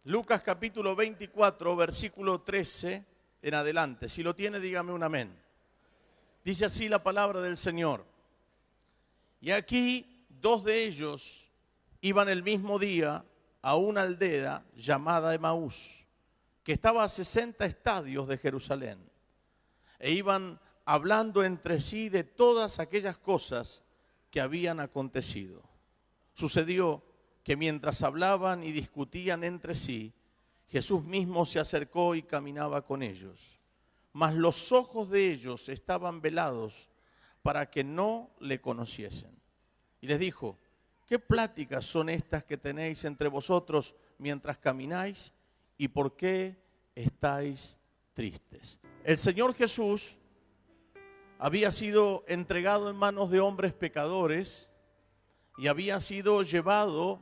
Lucas capítulo 24, versículo 13 en adelante. Si lo tiene, dígame un amén. Dice así la palabra del Señor. Y aquí 2 de ellos iban el mismo día a una aldea llamada Emaús, que estaba a 60 estadios de Jerusalén. E iban hablando entre sí de todas aquellas cosas que habían acontecido. Sucedió que mientras hablaban y discutían entre sí, Jesús mismo se acercó y caminaba con ellos. Mas los ojos de ellos estaban velados para que no le conociesen. Y les dijo: ¿qué pláticas son estas que tenéis entre vosotros mientras camináis? ¿Y por qué estáis tristes? El Señor Jesús había sido entregado en manos de hombres pecadores y había sido llevado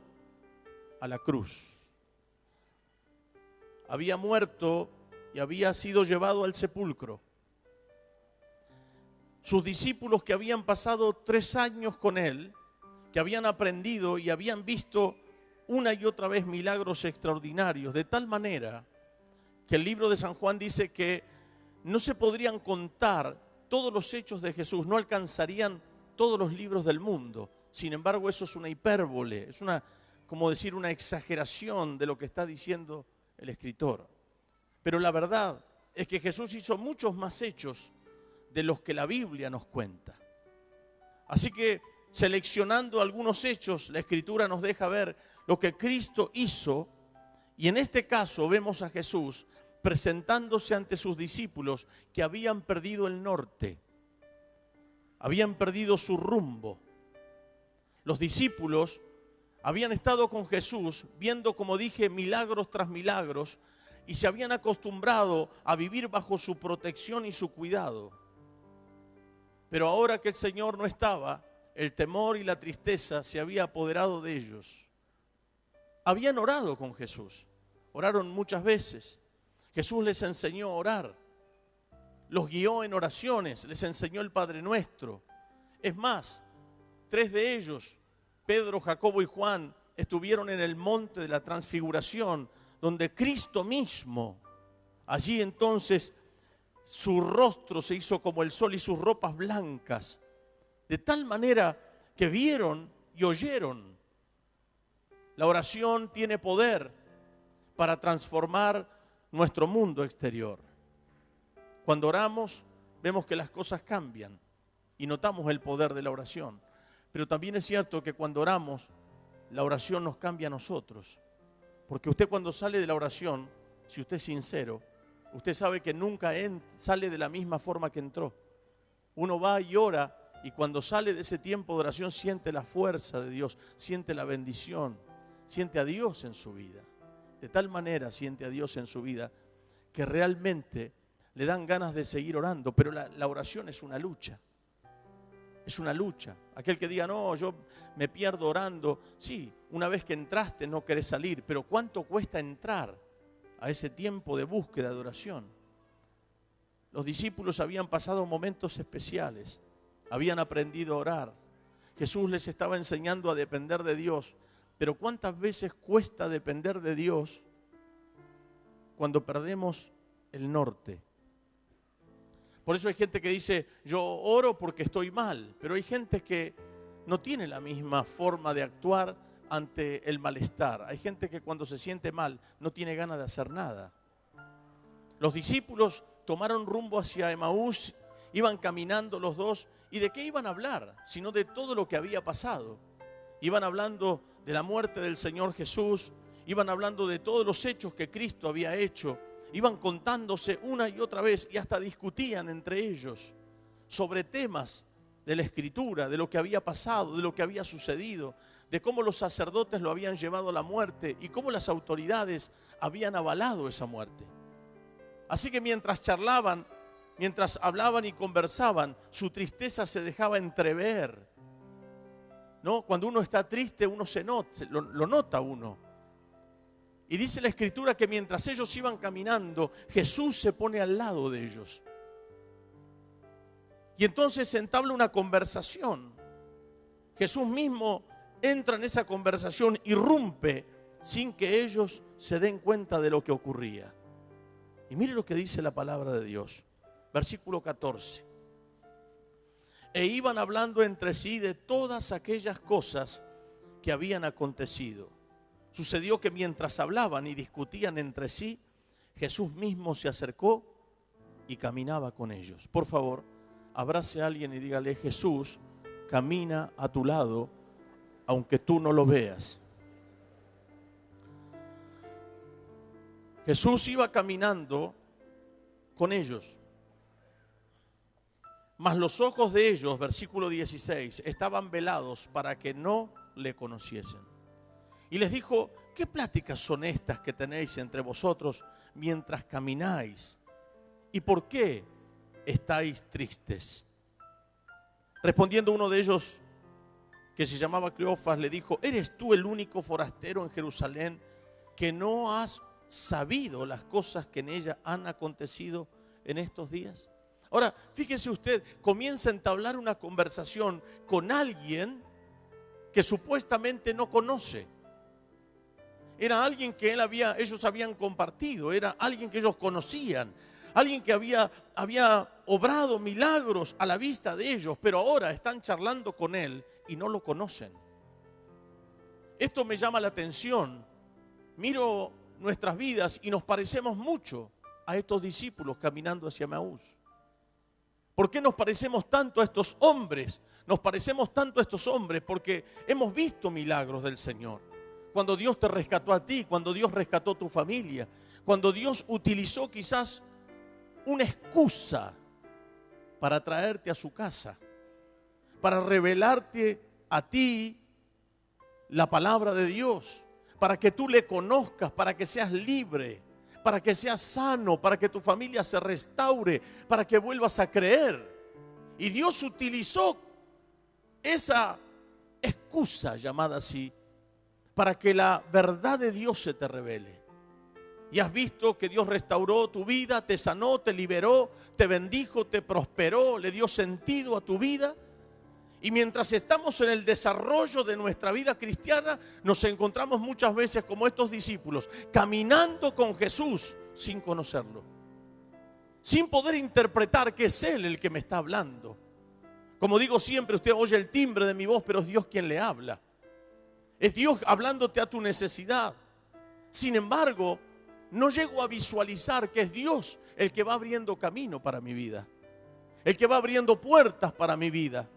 a la cruz. Había muerto y había sido llevado al sepulcro. Sus discípulos, que habían pasado 3 años con él, que habían aprendido y habían visto una y otra vez milagros extraordinarios, de tal manera que el libro de San Juan dice que no se podrían contar todos los hechos de Jesús, no alcanzarían todos los libros del mundo. Sin embargo, eso es una hipérbole, es como decir, una exageración de lo que está diciendo el escritor. Pero la verdad es que Jesús hizo muchos más hechos de los que la Biblia nos cuenta. Así que, seleccionando algunos hechos, la Escritura nos deja ver lo que Cristo hizo, y en este caso vemos a Jesús presentándose ante sus discípulos que habían perdido el norte, habían perdido su rumbo. Los discípulos habían estado con Jesús viendo, como dije, milagros tras milagros, y se habían acostumbrado a vivir bajo su protección y su cuidado. Pero ahora que el Señor no estaba, el temor y la tristeza se había apoderado de ellos. Habían orado con Jesús, oraron muchas veces. Jesús les enseñó a orar, los guió en oraciones, les enseñó el Padre Nuestro. Es más, 3 de ellos, Pedro, Jacobo y Juan, estuvieron en el monte de la Transfiguración, donde Cristo mismo, allí entonces su rostro se hizo como el sol y sus ropas blancas, de tal manera que vieron y oyeron. La oración tiene poder para transformar nuestro mundo exterior. Cuando oramos, vemos que las cosas cambian y notamos el poder de la oración. Pero también es cierto que cuando oramos, la oración nos cambia a nosotros. Porque usted, cuando sale de la oración, si usted es sincero, usted sabe que nunca sale de la misma forma que entró. Uno va y ora, y cuando sale de ese tiempo de oración siente la fuerza de Dios, siente la bendición, siente a Dios en su vida. De tal manera siente a Dios en su vida que realmente le dan ganas de seguir orando. Pero la oración es una lucha. Es una lucha. Aquel que diga: no, yo me pierdo orando. Sí, una vez que entraste no querés salir, pero ¿cuánto cuesta entrar a ese tiempo de búsqueda, de oración? Los discípulos habían pasado momentos especiales, habían aprendido a orar. Jesús les estaba enseñando a depender de Dios, pero ¿cuántas veces cuesta depender de Dios cuando perdemos el norte? Por eso hay gente que dice: yo oro porque estoy mal, pero hay gente que no tiene la misma forma de actuar ante el malestar. Hay gente que cuando se siente mal no tiene ganas de hacer nada. Los discípulos tomaron rumbo hacia Emaús, iban caminando los dos, ¿y de qué iban a hablar? Sino de todo lo que había pasado. Iban hablando de la muerte del Señor Jesús, iban hablando de todos los hechos que Cristo había hecho, iban contándose una y otra vez y hasta discutían entre ellos sobre temas de la Escritura, de lo que había pasado, de lo que había sucedido, de cómo los sacerdotes lo habían llevado a la muerte y cómo las autoridades habían avalado esa muerte. Así que mientras charlaban, mientras hablaban y conversaban, su tristeza se dejaba entrever, ¿no? Cuando uno está triste, uno lo nota uno. Y dice la Escritura que mientras ellos iban caminando, Jesús se pone al lado de ellos. Y entonces se entabla una conversación. Jesús mismo entra en esa conversación, irrumpe sin que ellos se den cuenta de lo que ocurría. Y mire lo que dice la palabra de Dios. Versículo 14. E iban hablando entre sí de todas aquellas cosas que habían acontecido. Sucedió que mientras hablaban y discutían entre sí, Jesús mismo se acercó y caminaba con ellos. Por favor, abrace a alguien y dígale: Jesús camina a tu lado, aunque tú no lo veas. Jesús iba caminando con ellos, mas los ojos de ellos, versículo 16, estaban velados para que no le conociesen. Y les dijo: ¿qué pláticas son estas que tenéis entre vosotros mientras camináis? ¿Y por qué estáis tristes? Respondiendo uno de ellos, que se llamaba Cleofas, le dijo: ¿eres tú el único forastero en Jerusalén que no has sabido las cosas que en ella han acontecido en estos días? Ahora, fíjese usted, comienza a entablar una conversación con alguien que supuestamente no conoce. Era alguien que ellos habían compartido, era alguien que ellos conocían, alguien que había obrado milagros a la vista de ellos, pero ahora están charlando con él y no lo conocen. Esto me llama la atención. Miro nuestras vidas y nos parecemos mucho a estos discípulos caminando hacia Emaús. ¿Por qué nos parecemos tanto a estos hombres? Nos parecemos tanto a estos hombres porque hemos visto milagros del Señor. Cuando Dios te rescató a ti, cuando Dios rescató tu familia, cuando Dios utilizó quizás una excusa para traerte a su casa, para revelarte a ti la palabra de Dios, para que tú le conozcas, para que seas libre, para que seas sano, para que tu familia se restaure, para que vuelvas a creer. Y Dios utilizó esa excusa llamada así para que la verdad de Dios se te revele. Y has visto que Dios restauró tu vida, te sanó, te liberó, te bendijo, te prosperó, le dio sentido a tu vida. Y mientras estamos en el desarrollo de nuestra vida cristiana, nos encontramos muchas veces como estos discípulos, caminando con Jesús sin conocerlo, sin poder interpretar que es Él el que me está hablando. Como digo siempre, usted oye el timbre de mi voz, pero es Dios quien le habla. Es Dios hablándote a tu necesidad. Sin embargo, no llego a visualizar que es Dios el que va abriendo camino para mi vida, el que va abriendo puertas para mi vida.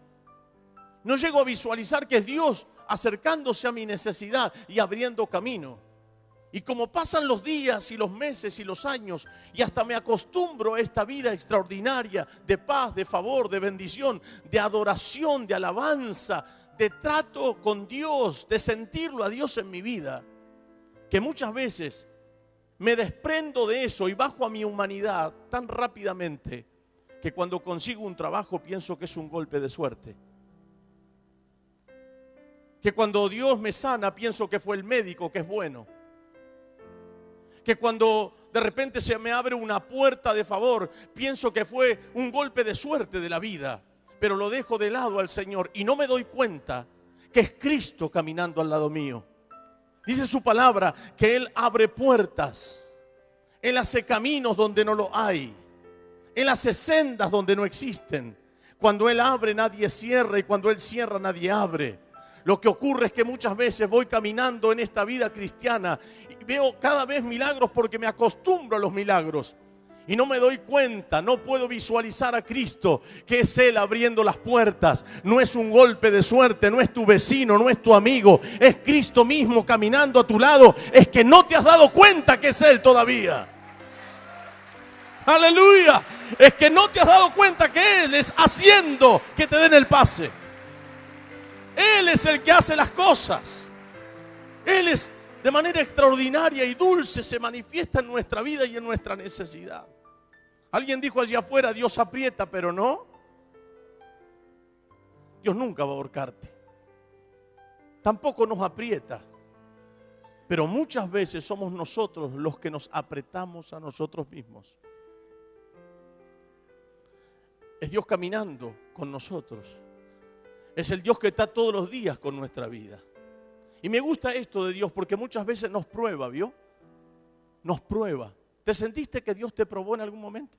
No llego a visualizar que es Dios acercándose a mi necesidad y abriendo camino. Y como pasan los días y los meses y los años, y hasta me acostumbro a esta vida extraordinaria de paz, de favor, de bendición, de adoración, de alabanza, de trato con Dios, de sentirlo a Dios en mi vida, que muchas veces me desprendo de eso y bajo a mi humanidad tan rápidamente que cuando consigo un trabajo pienso que es un golpe de suerte. Que cuando Dios me sana pienso que fue el médico que es bueno. Que cuando de repente se me abre una puerta de favor pienso que fue un golpe de suerte de la vida. Pero lo dejo de lado al Señor y no me doy cuenta que es Cristo caminando al lado mío. Dice su palabra que Él abre puertas. Él hace caminos donde no lo hay. Él hace sendas donde no existen. Cuando Él abre nadie cierra y cuando Él cierra nadie abre. Lo que ocurre es que muchas veces voy caminando en esta vida cristiana y veo cada vez milagros porque me acostumbro a los milagros. Y no me doy cuenta, no puedo visualizar a Cristo, que es Él abriendo las puertas. No es un golpe de suerte, no es tu vecino, no es tu amigo. Es Cristo mismo caminando a tu lado. Es que no te has dado cuenta que es Él todavía. Aleluya. Es que no te has dado cuenta que Él es haciendo que te den el pase. Él es el que hace las cosas. Él es de manera extraordinaria y dulce, se manifiesta en nuestra vida y en nuestra necesidad. Alguien dijo allí afuera: Dios aprieta, pero no. Dios nunca va a ahorcarte. Tampoco nos aprieta. Pero muchas veces somos nosotros los que nos apretamos a nosotros mismos. Es Dios caminando con nosotros. Es el Dios que está todos los días con nuestra vida. Y me gusta esto de Dios porque muchas veces nos prueba, ¿vio? Nos prueba. ¿Te sentiste que Dios te probó en algún momento?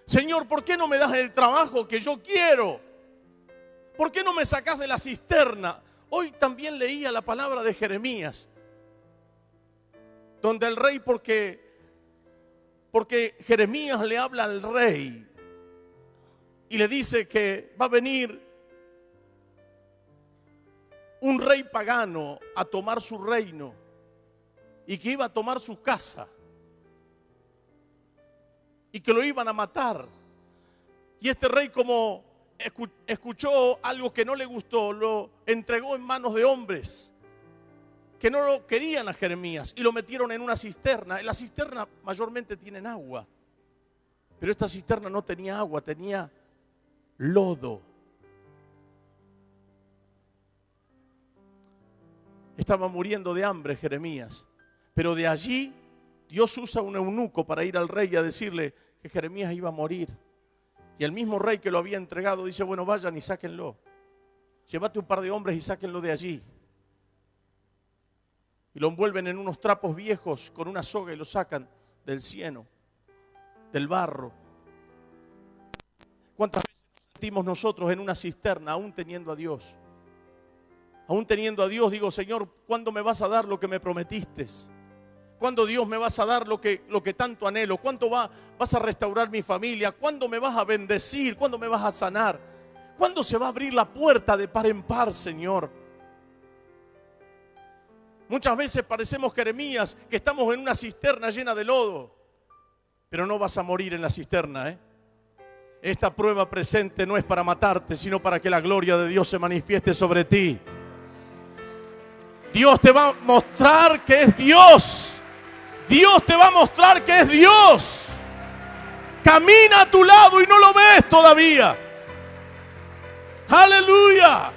Señor, ¿por qué no me das el trabajo que yo quiero? ¿Por qué no me sacás de la cisterna? Hoy también leía la palabra de Jeremías, donde el rey, porque Jeremías le habla al rey y le dice que va a venir un rey pagano a tomar su reino y que iba a tomar su casa y que lo iban a matar. Y este rey, como escuchó algo que no le gustó, lo entregó en manos de hombres que no lo querían a Jeremías y lo metieron en una cisterna. En la cisterna mayormente tienen agua, pero esta cisterna no tenía agua, tenía lodo. Estaba muriendo de hambre Jeremías, pero de allí Dios usa un eunuco para ir al rey y a decirle que Jeremías iba a morir. Y el mismo rey que lo había entregado dice, bueno, vayan y sáquenlo. Llévate un par de hombres y sáquenlo de allí. Y lo envuelven en unos trapos viejos con una soga y lo sacan del cieno, del barro. ¿Cuántas veces nos sentimos nosotros en una cisterna aún teniendo a Dios? Aún teniendo a Dios, digo, Señor, ¿cuándo me vas a dar lo que me prometiste? ¿Cuándo, Dios, me vas a dar lo que tanto anhelo? ¿Cuándo vas a restaurar mi familia? ¿Cuándo me vas a bendecir? ¿Cuándo me vas a sanar? ¿Cuándo se va a abrir la puerta de par en par, Señor? Muchas veces parecemos Jeremías, que estamos en una cisterna llena de lodo, pero no vas a morir en la cisterna, ¿eh? Esta prueba presente no es para matarte, sino para que la gloria de Dios se manifieste sobre ti. Dios te va a mostrar que es Dios. Dios te va a mostrar que es Dios. Camina a tu lado y no lo ves todavía. ¡Aleluya!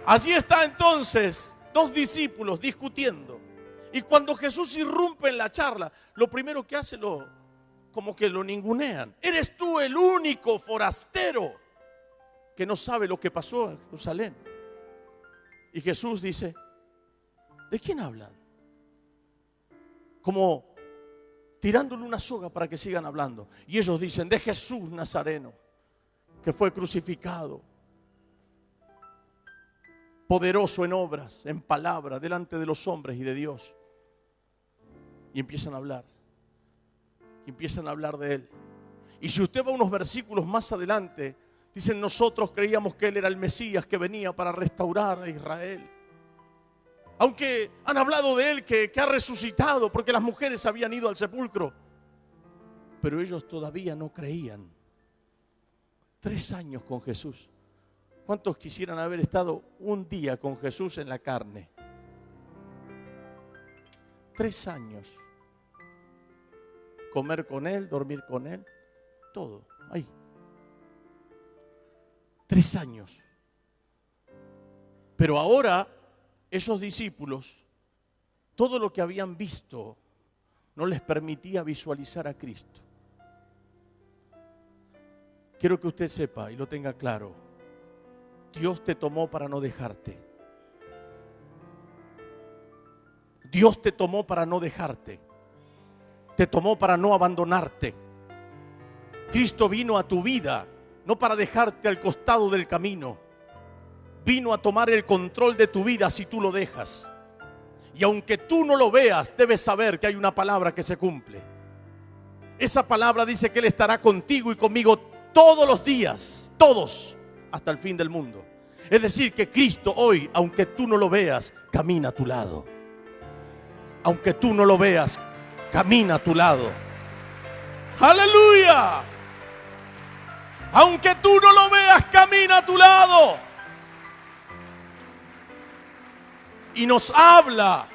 Allí está entonces dos discípulos discutiendo. Y cuando Jesús irrumpe en la charla, lo primero que hace como que lo ningunean. Eres tú el único forastero que no sabe lo que pasó en Jerusalén. Y Jesús dice, ¿de quién hablan? Como tirándole una soga para que sigan hablando. Y ellos dicen, de Jesús Nazareno, que fue crucificado, poderoso en obras, en palabras, delante de los hombres y de Dios. Y empiezan a hablar. Y empiezan a hablar de Él. Y si usted va unos versículos más adelante, dicen, nosotros creíamos que Él era el Mesías que venía para restaurar a Israel. Aunque han hablado de Él que ha resucitado porque las mujeres habían ido al sepulcro. Pero ellos todavía no creían. 3 años con Jesús. ¿Cuántos quisieran haber estado un día con Jesús en la carne? 3 años. Comer con Él, dormir con Él, todo, ahí. 3 años. Pero ahora esos discípulos, todo lo que habían visto no les permitía visualizar a Cristo. Quiero que usted sepa y lo tenga claro. Dios te tomó para no dejarte. Dios te tomó para no dejarte. Te tomó para no abandonarte. Cristo vino a tu vida, no para dejarte al costado del camino. Vino a tomar el control de tu vida si tú lo dejas. Y aunque tú no lo veas, debes saber que hay una palabra que se cumple. Esa palabra dice que Él estará contigo y conmigo todos los días, todos, hasta el fin del mundo. Es decir, que Cristo hoy, aunque tú no lo veas, camina a tu lado. Aunque tú no lo veas, camina a tu lado. ¡Aleluya! Aunque tú no lo veas, camina a tu lado. Y nos habla.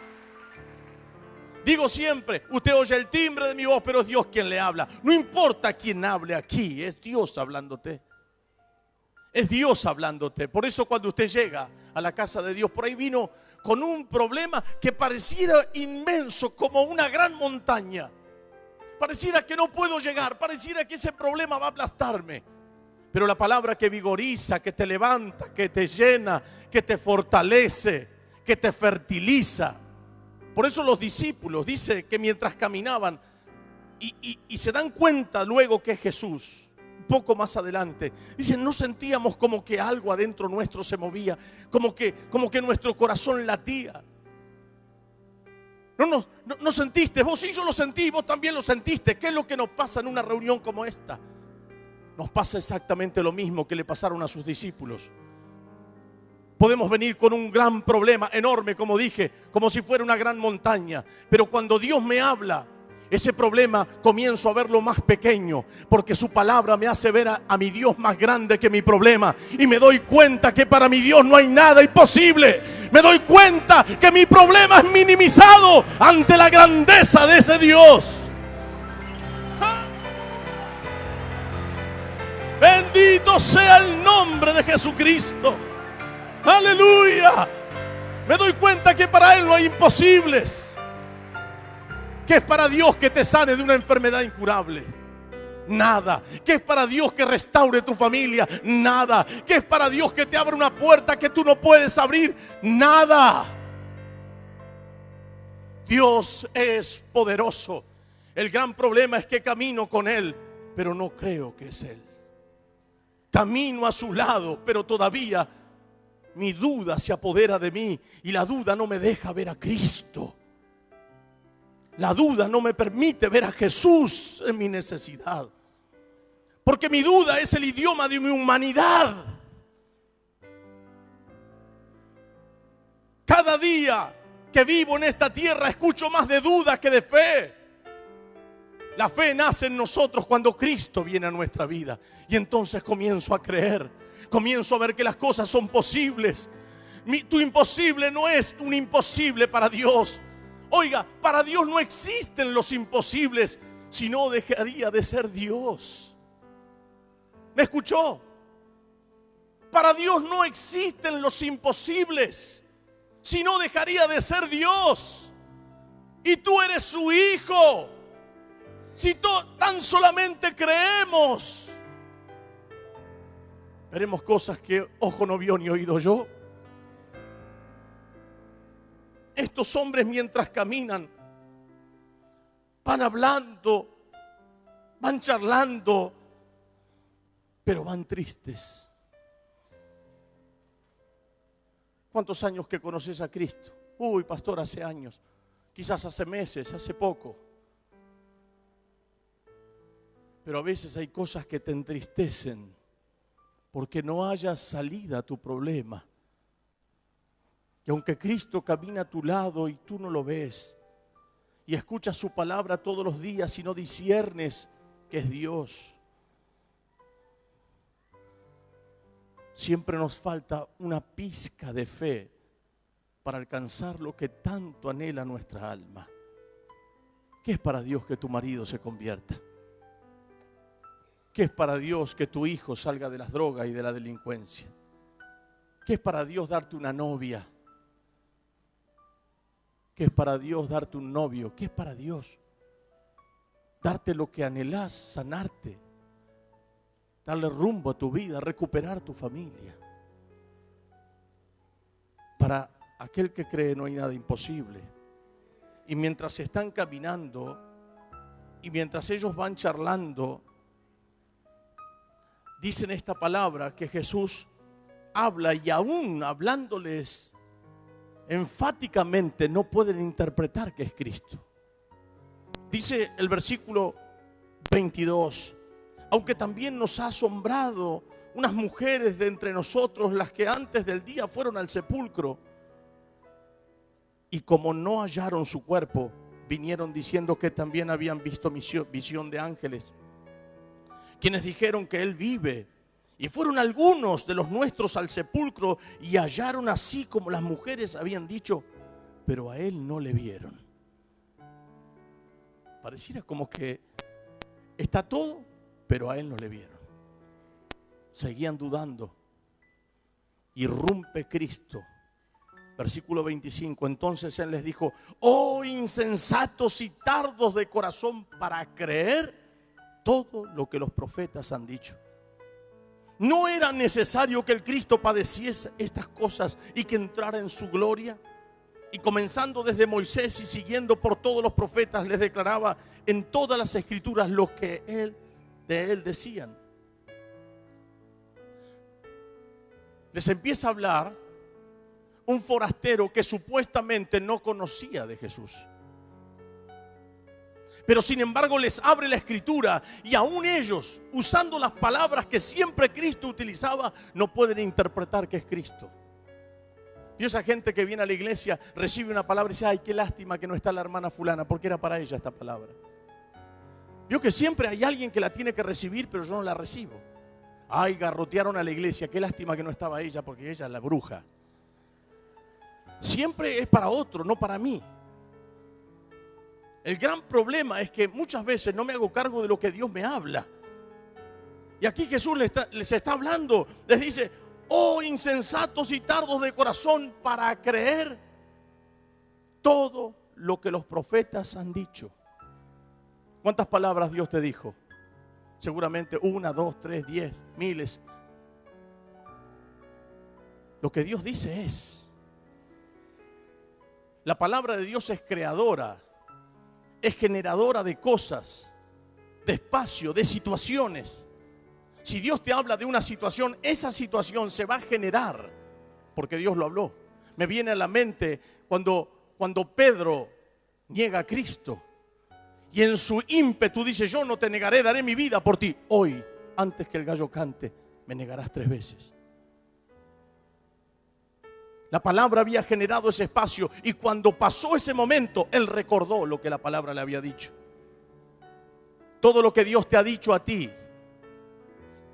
Digo siempre, usted oye el timbre de mi voz, pero es Dios quien le habla. No importa quién hable aquí, es Dios hablándote. Es Dios hablándote. Por eso cuando usted llega a la casa de Dios, por ahí vino con un problema que pareciera inmenso, como una gran montaña. Pareciera que no puedo llegar, pareciera que ese problema va a aplastarme. Pero la palabra que vigoriza, que te levanta, que te llena, que te fortalece, que te fertiliza. Por eso los discípulos, dice que mientras caminaban y se dan cuenta luego que es Jesús, un poco más adelante, dicen, no sentíamos como que algo adentro nuestro se movía, como que nuestro corazón latía. No sentiste, vos sí, yo lo sentí, vos también lo sentiste. ¿Qué es lo que nos pasa en una reunión como esta? Nos pasa exactamente lo mismo que le pasaron a sus discípulos. Podemos venir con un gran problema enorme, como dije, como si fuera una gran montaña. Pero cuando Dios me habla, ese problema comienzo a verlo más pequeño, porque su palabra me hace ver a mi Dios más grande que mi problema. Y me doy cuenta que para mi Dios no hay nada imposible. Me doy cuenta que mi problema es minimizado ante la grandeza de ese Dios. Bendito sea el nombre de Jesucristo. Aleluya. Me doy cuenta que para Él no hay imposibles. ¿Qué es para Dios que te sane de una enfermedad incurable? Nada. ¿Qué es para Dios que restaure tu familia? Nada. ¿Qué es para Dios que te abra una puerta que tú no puedes abrir? Nada. Dios es poderoso. El gran problema es que camino con Él, pero no creo que es Él. Camino a su lado, pero todavía mi duda se apodera de mí y la duda no me deja ver a Cristo. La duda no me permite ver a Jesús en mi necesidad. Porque mi duda es el idioma de mi humanidad. Cada día que vivo en esta tierra escucho más de duda que de fe. La fe nace en nosotros cuando Cristo viene a nuestra vida. Y entonces comienzo a creer. Comienzo a ver que las cosas son posibles. Tu imposible no es un imposible para Dios. Oiga, para Dios no existen los imposibles, si no dejaría de ser Dios. ¿Me escuchó? Para Dios no existen los imposibles, si no dejaría de ser Dios. Y tú eres su hijo. Si tan solamente creemos, veremos cosas que ojo no vio ni oído yo. Estos hombres mientras caminan, van hablando, van charlando, pero van tristes. ¿Cuántos años que conoces a Cristo? Uy, pastor, hace años, quizás hace meses, hace poco. Pero a veces hay cosas que te entristecen porque no haya salida a tu problema. Y aunque Cristo camina a tu lado y tú no lo ves, y escuchas su palabra todos los días y no disciernes que es Dios, siempre nos falta una pizca de fe para alcanzar lo que tanto anhela nuestra alma. ¿Qué es para Dios que tu marido se convierta? ¿Qué es para Dios que tu hijo salga de las drogas y de la delincuencia? ¿Qué es para Dios darte una novia? ¿Qué es para Dios darte un novio? ¿Qué es para Dios darte lo que anhelás, sanarte, darle rumbo a tu vida, recuperar tu familia? Para aquel que cree no hay nada imposible. Y mientras están caminando y mientras ellos van charlando, dicen esta palabra que Jesús habla, y aún hablándoles enfáticamente no pueden interpretar que es Cristo. Dice el versículo 22, aunque también nos ha asombrado unas mujeres de entre nosotros, las que antes del día fueron al sepulcro, y como no hallaron su cuerpo, vinieron diciendo que también habían visto visión de ángeles, quienes dijeron que Él vive. Y fueron algunos de los nuestros al sepulcro y hallaron así como las mujeres habían dicho, pero a Él no le vieron. Pareciera como que está todo, pero a Él no le vieron. Seguían dudando. Irrumpe Cristo. Versículo 25. Entonces Él les dijo, oh insensatos y tardos de corazón para creer todo lo que los profetas han dicho. ¿No era necesario que el Cristo padeciese estas cosas y que entrara en su gloria? Y comenzando desde Moisés y siguiendo por todos los profetas, les declaraba en todas las escrituras lo que de él decían. Les empieza a hablar un forastero que supuestamente no conocía de Jesús. Pero sin embargo les abre la escritura y aún ellos, usando las palabras que siempre Cristo utilizaba, no pueden interpretar que es Cristo. Y esa gente que viene a la iglesia recibe una palabra y dice: ay, qué lástima que no está la hermana fulana, porque era para ella esta palabra. Vio que siempre hay alguien que la tiene que recibir, pero yo no la recibo. Ay, garrotearon a la iglesia, qué lástima que no estaba ella, porque ella es la bruja. Siempre es para otro, no para mí. El gran problema es que muchas veces no me hago cargo de lo que Dios me habla. Y aquí Jesús les está hablando, les dice: oh insensatos y tardos de corazón para creer todo lo que los profetas han dicho. ¿Cuántas palabras Dios te dijo? Seguramente 1, 2, 3, 10, miles. Lo que Dios dice es. La palabra de Dios es creadora, es generadora de cosas, de espacio, de situaciones. Si Dios te habla de una situación, esa situación se va a generar porque Dios lo habló. Me viene a la mente cuando Pedro niega a Cristo y en su ímpetu dice: yo no te negaré, daré mi vida por ti. Hoy, antes que el gallo cante, me negarás 3 veces. La palabra había generado ese espacio y cuando pasó ese momento, él recordó lo que la palabra le había dicho. Todo lo que Dios te ha dicho a ti,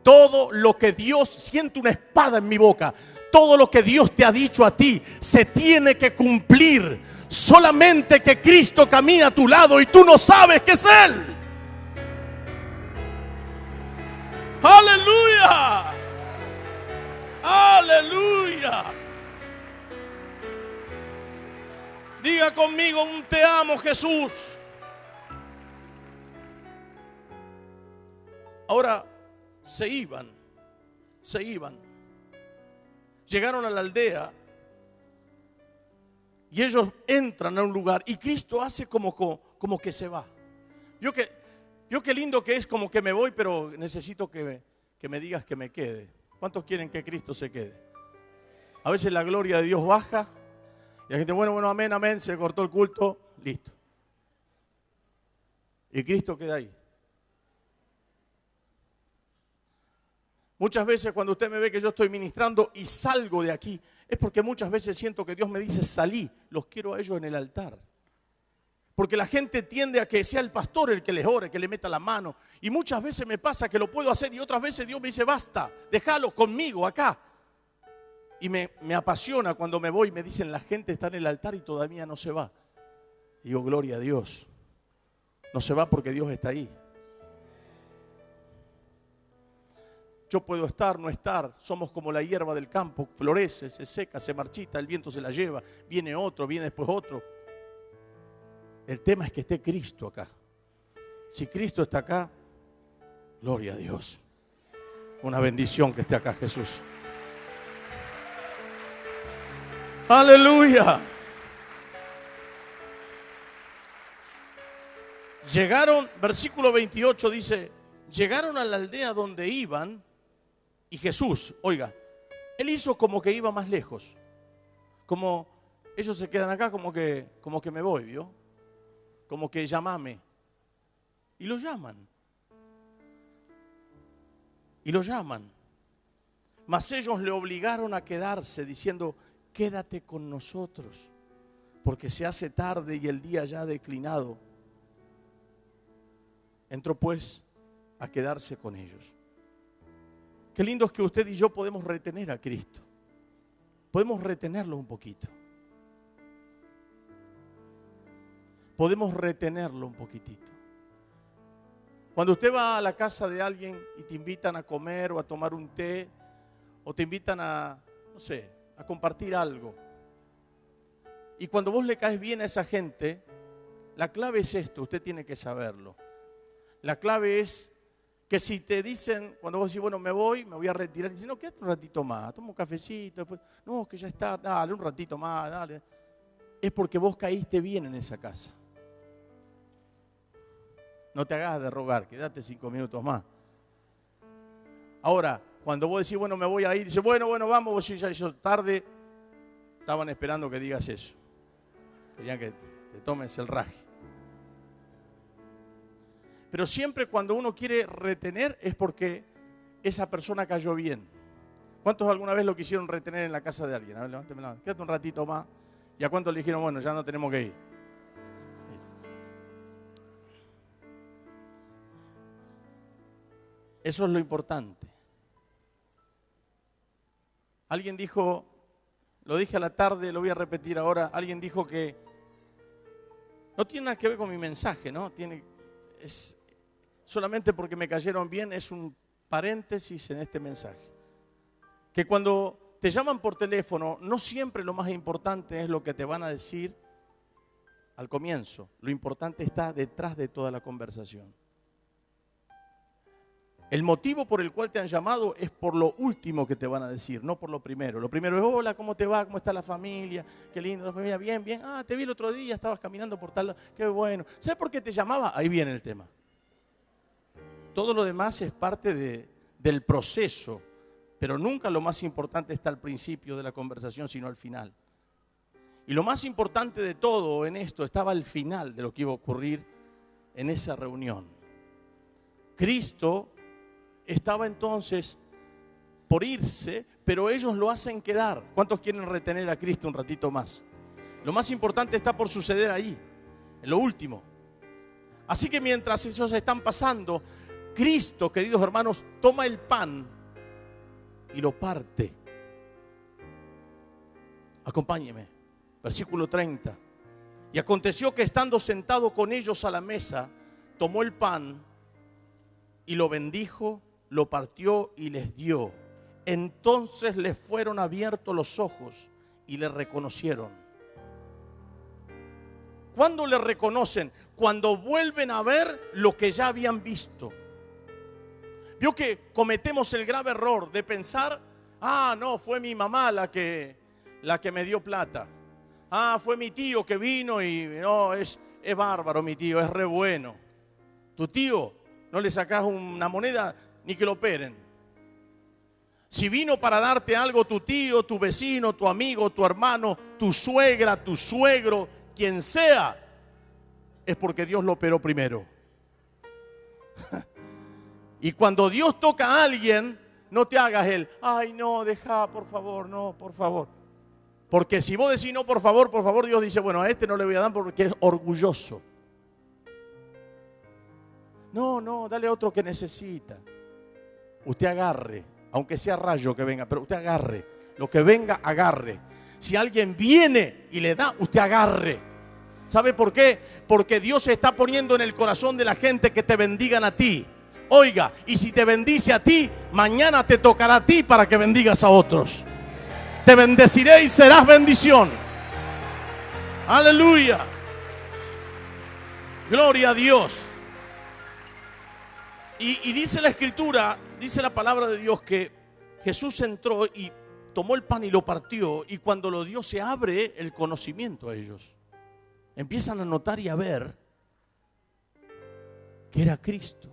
todo lo que Dios, siento una espada en mi boca, todo lo que Dios te ha dicho a ti se tiene que cumplir. Solamente que Cristo camina a tu lado y tú no sabes que es Él. ¡Aleluya! ¡Aleluya! Diga conmigo un te amo, Jesús. Ahora se iban. Llegaron a la aldea y ellos entran a un lugar y Cristo hace como que se va. Vio qué lindo que es, como que me voy, pero necesito que me digas que me quede. ¿Cuántos quieren que Cristo se quede? A veces la gloria de Dios baja y la gente, bueno, amén, amén, se cortó el culto, listo. Y Cristo queda ahí. Muchas veces cuando usted me ve que yo estoy ministrando y salgo de aquí, es porque muchas veces siento que Dios me dice: salí, los quiero a ellos en el altar. Porque la gente tiende a que sea el pastor el que les ore, que le meta la mano. Y muchas veces me pasa que lo puedo hacer y otras veces Dios me dice: basta, déjalo conmigo acá. Y me apasiona cuando me voy y me dicen: la gente está en el altar y todavía no se va. Y digo: gloria a Dios. No se va porque Dios está ahí. Yo puedo estar, no estar, somos como la hierba del campo, florece, se seca, se marchita, el viento se la lleva, viene otro, viene después otro. El tema es que esté Cristo acá. Si Cristo está acá, gloria a Dios. Una bendición que esté acá Jesús. Aleluya. Llegaron, versículo 28 dice: llegaron a la aldea donde iban. Y Jesús, oiga, Él hizo como que iba más lejos. Como ellos se quedan acá, como que me voy, ¿vio? Como que llámame. Y lo llaman. Y lo llaman. Mas ellos le obligaron a quedarse, diciendo: quédate con nosotros, porque se hace tarde y el día ya ha declinado. Entró pues a quedarse con ellos. Qué lindo es que usted y yo podemos retener a Cristo. Podemos retenerlo un poquito. Podemos retenerlo un poquitito. Cuando usted va a la casa de alguien y te invitan a comer o a tomar un té, o te invitan a, no sé, a compartir algo. Y cuando vos le caes bien a esa gente, la clave es esto, usted tiene que saberlo. La clave es Que si te dicen, cuando vos decís, bueno, me voy a retirar, dicen, no, quédate un ratito más, toma un cafecito, después, no, que ya está, dale, un ratito más, dale. Es porque vos caíste bien en esa casa. No te hagas de rogar, quédate 5 minutos más. Ahora, cuando vos decís, bueno, me voy a ir, dice, bueno, vamos, vos ya hizo tarde, estaban esperando que digas eso. Querían que te tomes el raje. Pero siempre cuando uno quiere retener es porque esa persona cayó bien. ¿Cuántos alguna vez lo quisieron retener en la casa de alguien? A ver, levánteme la mano. Quédate un ratito más. ¿Y a cuántos le dijeron, bueno, ya no tenemos que ir? Eso es lo importante. Alguien dijo, lo dije a la tarde, lo voy a repetir ahora, alguien dijo que no tiene nada que ver con mi mensaje, ¿no? Es solamente porque me cayeron bien, es un paréntesis en este mensaje. Que cuando te llaman por teléfono, no siempre lo más importante es lo que te van a decir al comienzo. Lo importante está detrás de toda la conversación. El motivo por el cual te han llamado es por lo último que te van a decir, no por lo primero. Lo primero es, hola, ¿cómo te va? ¿Cómo está la familia? Qué lindo la familia, bien, bien. Ah, te vi el otro día, estabas caminando por tal lado. Qué bueno. ¿Sabes por qué te llamaba? Ahí viene el tema. Todo lo demás es parte del proceso, pero nunca lo más importante está al principio de la conversación, sino al final. Y lo más importante de todo en esto estaba al final de lo que iba a ocurrir en esa reunión. Cristo estaba entonces por irse, pero ellos lo hacen quedar. ¿Cuántos quieren retener a Cristo un ratito más? Lo más importante está por suceder ahí, en lo último. Así que mientras ellos están pasando, Cristo, queridos hermanos, toma el pan y lo parte. Acompáñeme, versículo 30. Y aconteció que estando sentado con ellos a la mesa, tomó el pan y lo bendijo, lo partió y les dio. Entonces les fueron abiertos los ojos y le reconocieron. ¿Cuándo le reconocen? Cuando vuelven a ver lo que ya habían visto. Vio que cometemos el grave error de pensar, no, fue mi mamá la que me dio plata. Fue mi tío que vino y no, es bárbaro mi tío, es re bueno. Tu tío, no le sacás una moneda ni que lo operen. Si vino para darte algo tu tío, tu vecino, tu amigo, tu hermano, tu suegra, tu suegro, quien sea, es porque Dios lo operó primero. Y cuando Dios toca a alguien, no te hagas el, ay no, deja, por favor, no, por favor. Porque si vos decís no, por favor, Dios dice, bueno, a este no le voy a dar porque es orgulloso. No, dale a otro que necesita. Usted agarre, aunque sea rayo que venga, pero usted agarre. Lo que venga, agarre. Si alguien viene y le da, usted agarre. ¿Sabe por qué? Porque Dios está poniendo en el corazón de la gente que te bendigan a ti. Oiga, y si te bendice a ti, mañana te tocará a ti para que bendigas a otros. Te bendeciré y serás bendición. Aleluya. Gloria a Dios. Y dice la Escritura, dice la palabra de Dios que Jesús entró y tomó el pan y lo partió, y cuando lo dio se abre el conocimiento a ellos. Empiezan a notar y a ver que era Cristo.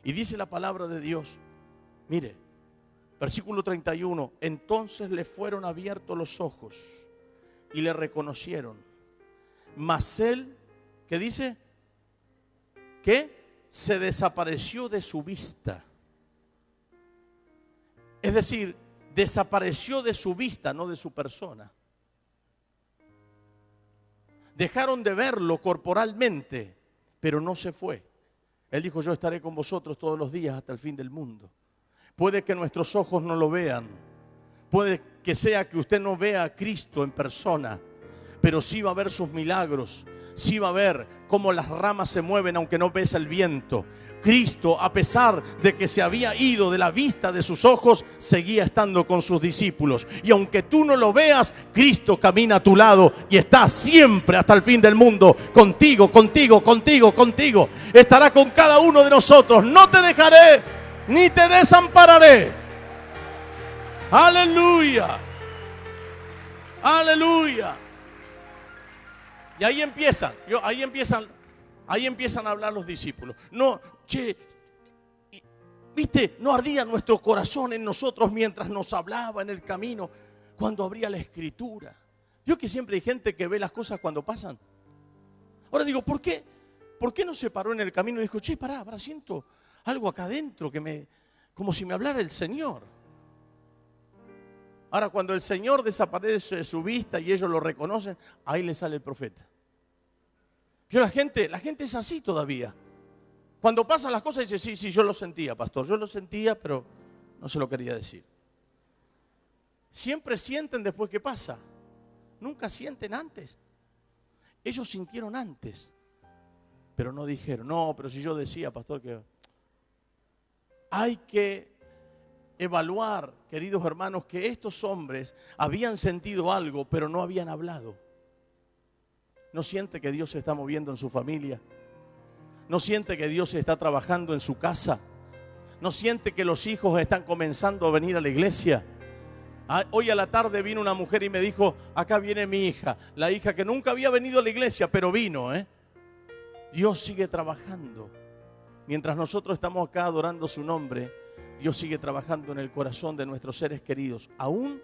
Y dice la palabra de Dios, mire, versículo 31, entonces le fueron abiertos los ojos y le reconocieron. Mas él, ¿qué dice? ¿Qué? Se desapareció de su vista. Es decir, desapareció de su vista, no de su persona. Dejaron de verlo corporalmente, pero no se fue. Él dijo, yo estaré con vosotros todos los días hasta el fin del mundo. Puede que nuestros ojos no lo vean. Puede que sea que usted no vea a Cristo en persona, pero sí va a ver sus milagros. Sí va a ver cómo las ramas se mueven aunque no ves el viento. Cristo, a pesar de que se había ido de la vista de sus ojos, seguía estando con sus discípulos. Y aunque tú no lo veas, Cristo camina a tu lado y está siempre hasta el fin del mundo. Contigo, contigo, contigo, contigo. Estará con cada uno de nosotros. No te dejaré ni te desampararé. Aleluya. Aleluya. Y ahí empiezan a hablar los discípulos. No, ¿viste? No ardía nuestro corazón en nosotros mientras nos hablaba en el camino, cuando abría la Escritura. Yo que siempre hay gente que ve las cosas cuando pasan. Ahora digo, ¿por qué? ¿Por qué no se paró en el camino y dijo, pará, siento algo acá adentro como si me hablara el Señor? Ahora, cuando el Señor desaparece de su vista y ellos lo reconocen, ahí le sale el profeta. Pero la gente es así todavía. Cuando pasan las cosas dice, sí, yo lo sentía, pastor, yo lo sentía, pero no se lo quería decir. Siempre sienten después que pasa. Nunca sienten antes. Ellos sintieron antes, pero no dijeron, no, pero si yo decía, pastor, que hay que evaluar, queridos hermanos, que estos hombres habían sentido algo, pero no habían hablado. ¿No siente que Dios se está moviendo en su familia? ¿No siente que Dios está trabajando en su casa? ¿No siente que los hijos están comenzando a venir a la iglesia? Hoy a la tarde vino una mujer y me dijo, acá viene mi hija, la hija que nunca había venido a la iglesia, pero vino. Dios sigue trabajando. Mientras nosotros estamos acá adorando su nombre, Dios sigue trabajando en el corazón de nuestros seres queridos, aún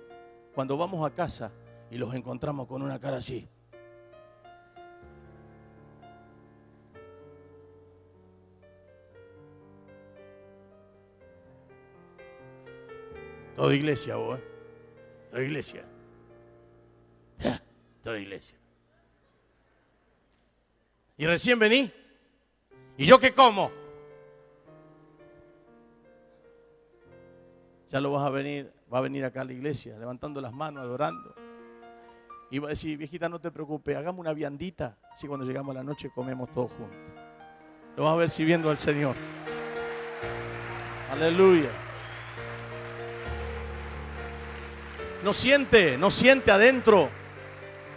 cuando vamos a casa y los encontramos con una cara así. Toda iglesia vos, toda iglesia. Toda iglesia. Y recién vení. ¿Y yo qué como? Ya lo va a venir acá a la iglesia, levantando las manos, adorando. Y va a decir, viejita, no te preocupes, hagamos una viandita, así cuando llegamos a la noche comemos todos juntos. Lo vas a ver sirviendo al Señor. Aleluya. No siente adentro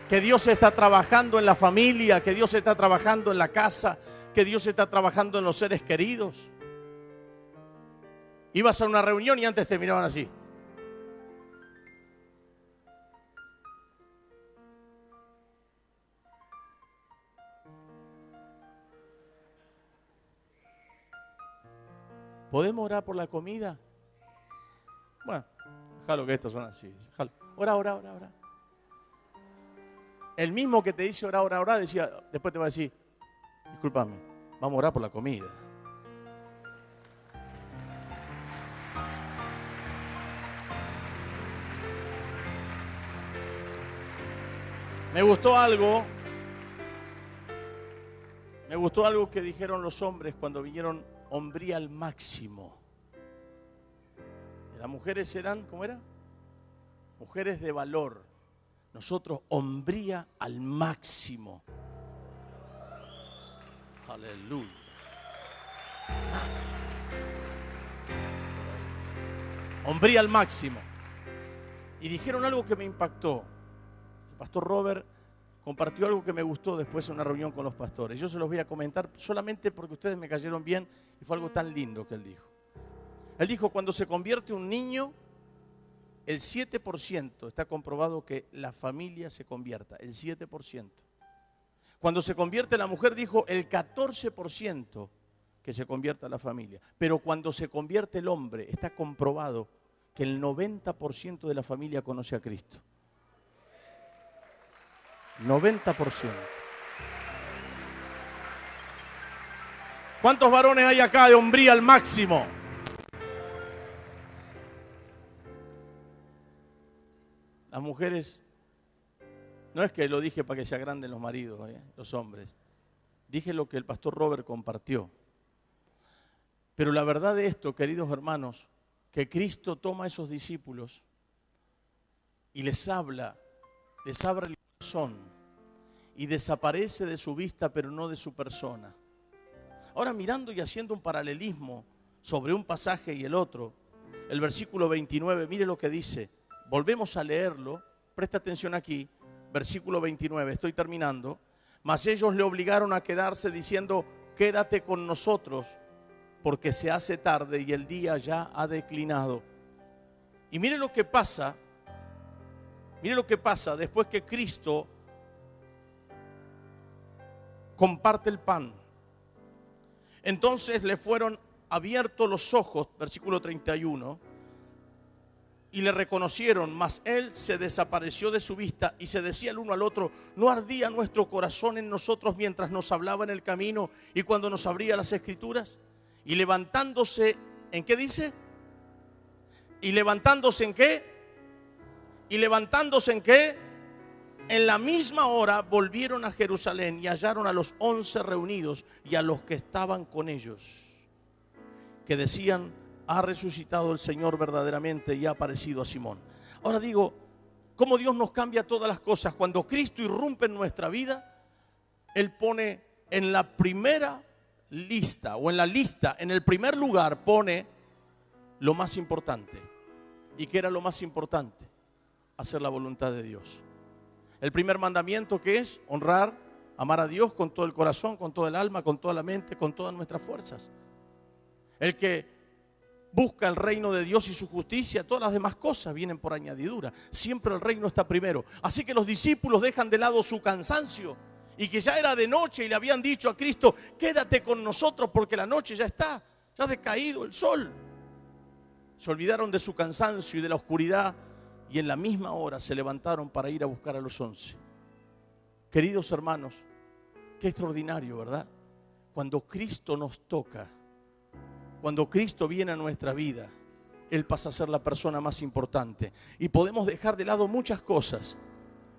que Dios está trabajando en la familia, que Dios está trabajando en la casa, que Dios está trabajando en los seres queridos. Ibas a una reunión y antes te miraban así. ¿Podemos orar por la comida? Bueno, déjalo que estos son así. Déjalo. Ora. El mismo que te dice ora, decía, después te va a decir, discúlpame, vamos a orar por la comida. Me gustó algo que dijeron los hombres cuando vinieron, hombría al máximo. Las mujeres eran, ¿cómo era? Mujeres de valor. Nosotros, hombría al máximo. Aleluya. Hombría al máximo. Y dijeron algo que me impactó. El pastor Robert compartió algo que me gustó después en una reunión con los pastores. Yo se los voy a comentar solamente porque ustedes me cayeron bien y fue algo tan lindo que él dijo. Él dijo, cuando se convierte un niño, el 7% está comprobado que la familia se convierta, el 7%. Cuando se convierte la mujer, dijo, el 14% que se convierta la familia. Pero cuando se convierte el hombre, está comprobado que el 90% de la familia conoce a Cristo. 90%. ¿Cuántos varones hay acá de hombría al máximo? Las mujeres, no es que lo dije para que se agranden los maridos, los hombres. Dije lo que el pastor Robert compartió. Pero la verdad de esto, queridos hermanos, que Cristo toma a esos discípulos y les abre el corazón y desaparece de su vista, pero no de su persona. Ahora, mirando y haciendo un paralelismo sobre un pasaje y el otro, el versículo 29, mire lo que dice. Volvemos a leerlo, presta atención aquí, versículo 29, estoy terminando. Mas ellos le obligaron a quedarse diciendo, quédate con nosotros, porque se hace tarde y el día ya ha declinado. Y mire lo que pasa después que Cristo comparte el pan. Entonces le fueron abiertos los ojos, versículo 31, y le reconocieron, mas él se desapareció de su vista y se decía el uno al otro, ¿no ardía nuestro corazón en nosotros mientras nos hablaba en el camino y cuando nos abría las escrituras? Y levantándose, ¿en qué dice? ¿Y levantándose en qué? ¿Y levantándose en qué? En la misma hora volvieron a Jerusalén y hallaron a los 11 reunidos y a los que estaban con ellos, que decían, ha resucitado el Señor verdaderamente y ha aparecido a Simón. Ahora digo, cómo Dios nos cambia todas las cosas. Cuando Cristo irrumpe en nuestra vida, Él pone en la primera lista, o en la lista, en el primer lugar, pone lo más importante. ¿Y qué era lo más importante? Hacer la voluntad de Dios. El primer mandamiento, que es honrar, amar a Dios con todo el corazón, con todo el alma, con toda la mente, con todas nuestras fuerzas. El que busca el reino de Dios y su justicia, todas las demás cosas vienen por añadidura. Siempre el reino está primero. Así que los discípulos dejan de lado su cansancio y que ya era de noche y le habían dicho a Cristo, quédate con nosotros porque la noche ya está, ya ha decaído el sol. Se olvidaron de su cansancio y de la oscuridad y en la misma hora se levantaron para ir a buscar a los 11. Queridos hermanos, qué extraordinario, ¿verdad? Cuando Cristo nos toca, cuando Cristo viene a nuestra vida, Él pasa a ser la persona más importante. Y podemos dejar de lado muchas cosas.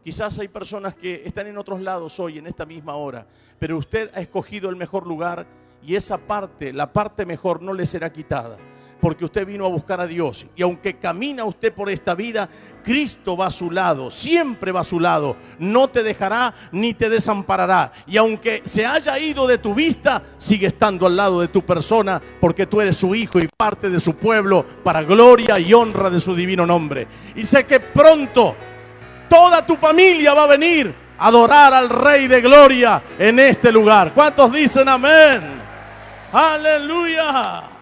Quizás hay personas que están en otros lados hoy, en esta misma hora, pero usted ha escogido el mejor lugar y esa parte, la parte mejor, no le será quitada. Porque usted vino a buscar a Dios. Y aunque camina usted por esta vida, Cristo va a su lado, siempre va a su lado. No te dejará ni te desamparará. Y aunque se haya ido de tu vista, sigue estando al lado de tu persona, porque tú eres su hijo y parte de su pueblo, para gloria y honra de su divino nombre. Y sé que pronto toda tu familia va a venir a adorar al Rey de Gloria en este lugar. ¿Cuántos dicen amén? Aleluya.